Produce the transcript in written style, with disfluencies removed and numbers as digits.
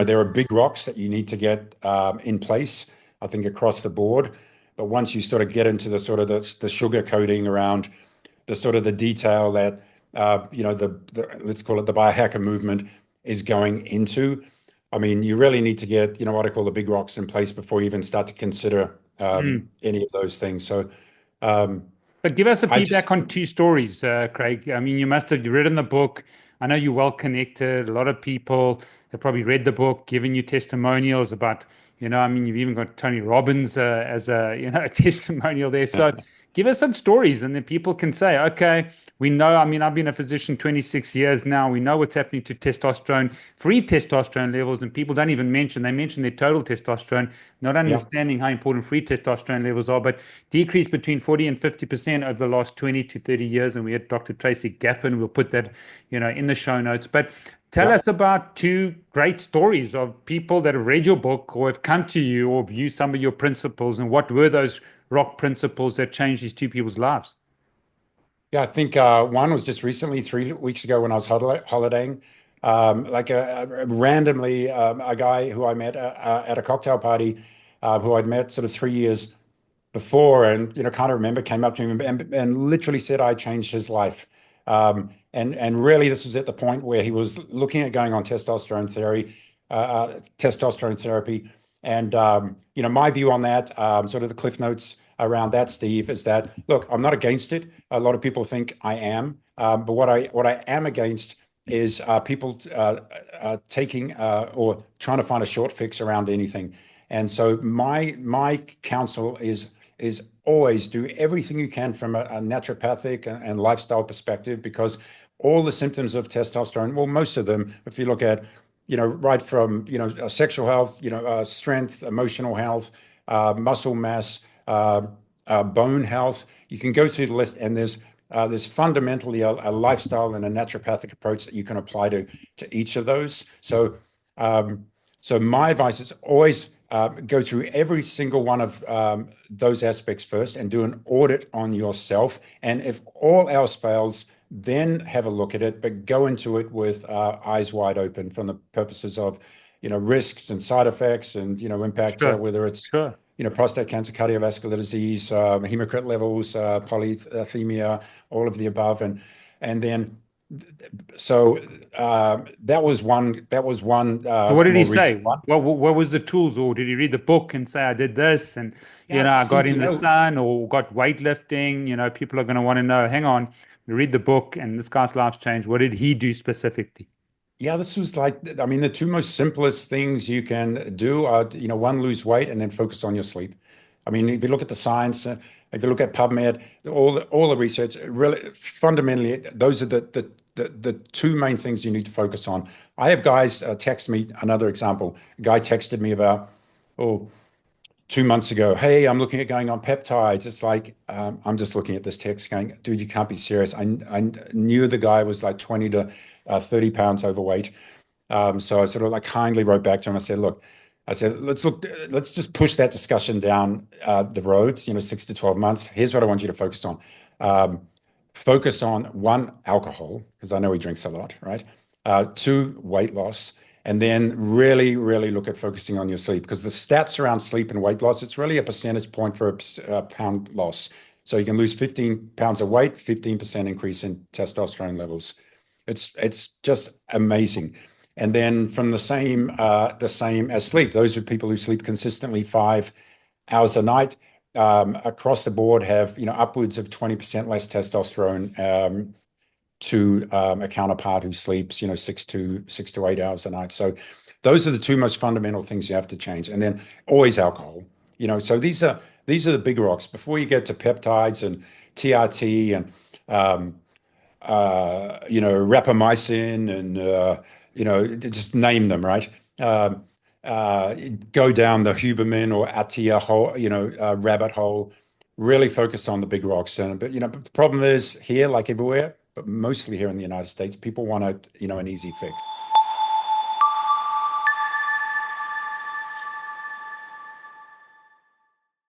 there are big rocks that you need to get in place, I think, across the board. But once you sort of get into the sort of the sugar coating around the sort of the detail that let's call it the biohacker movement is going into, I mean, you really need to get what I call the big rocks in place before you even start to consider any of those things. So, but give us a I just feedback on two stories, Craig. I mean, you must have written the book. I know you're well connected. A lot of people have probably read the book, given you testimonials about, I mean, you've even got Tony Robbins as a, a testimonial there. So give us some stories, and then people can say, okay, we know. I mean, I've been a physician 26 years now. We know what's happening to testosterone, free testosterone levels, and people don't even they mention their total testosterone, not yeah. understanding how important free testosterone levels are, but decreased between 40 and 50% over the last 20 to 30 years. And we had Dr. Tracy Gappen. We'll put that, in the show notes. But tell Yeah. us about two great stories of people that have read your book or have come to you or view some of your principles, and what were those rock principles that changed these two people's lives? Yeah, I think one was just recently, 3 weeks ago, when I was holidaying. Like randomly, a guy who I met at a cocktail party, who I'd met sort of 3 years before, and kind of remember, came up to me and literally said I changed his life. And really, this was at the point where he was looking at going on testosterone therapy. And my view on that, sort of the cliff notes around that, Steve, is that, look, I'm not against it. A lot of people think I am, but what I am against is people taking or trying to find a short fix around anything. And so my counsel is always do everything you can from a naturopathic and lifestyle perspective, because all the symptoms of testosterone, well, most of them, if you look at, right from, sexual health, strength, emotional health, muscle mass, bone health, you can go through the list, and there's fundamentally a lifestyle and a naturopathic approach that you can apply to each of those. So my advice is always go through every single one of those aspects first and do an audit on yourself. And if all else fails, then have a look at it, but go into it with eyes wide open from the purposes of, risks and side effects and, impact, Sure, whether it's, sure. prostate cancer, cardiovascular disease, hematocrit levels, polycythemia, all of the above. And then, so that was one So what did he more say? recent one. What was the tools, or did he read the book and say, I did this, and Yeah, I got Steve, in the sun, or got weightlifting? People are going to want to know, hang on, we read the book and this guy's life's changed. What did he do specifically? yeah, this was like, I mean, the two most simplest things you can do are, one, lose weight, and then focus on your sleep. I mean, if you look at the science, if you look at PubMed, all the research, really, fundamentally, those are the two main things you need to focus on. I have guys text me, another example. A guy texted me about, oh, 2 months ago, hey, I'm looking at going on peptides. It's like, I'm just looking at this text going, dude, you can't be serious. I knew the guy was like 20 to 30 pounds overweight. So I sort of like kindly wrote back to him. I said, look, let's just push that discussion down the roads, 6 to 12 months. Here's what I want you to focus on. Focus on, one, alcohol, because I know he drinks a lot, right? Two, weight loss. And then really, really look at focusing on your sleep, because the stats around sleep and weight loss, it's really a percentage point for a pound loss. So you can lose 15 pounds of weight, 15% increase in testosterone levels. It's just amazing. And then from the same as sleep, those are people who sleep consistently 5 hours a night, across the board have, upwards of 20% less testosterone to a counterpart who sleeps, 6 to 8 hours a night. So those are the two most fundamental things you have to change. And then always alcohol. So these are the big rocks before you get to peptides and TRT and rapamycin and just name them, right? Go down the Huberman or Atia hole, rabbit hole. Really focus on the big rocks. But the problem is here, like everywhere, but mostly here in the United States, people want an easy fix.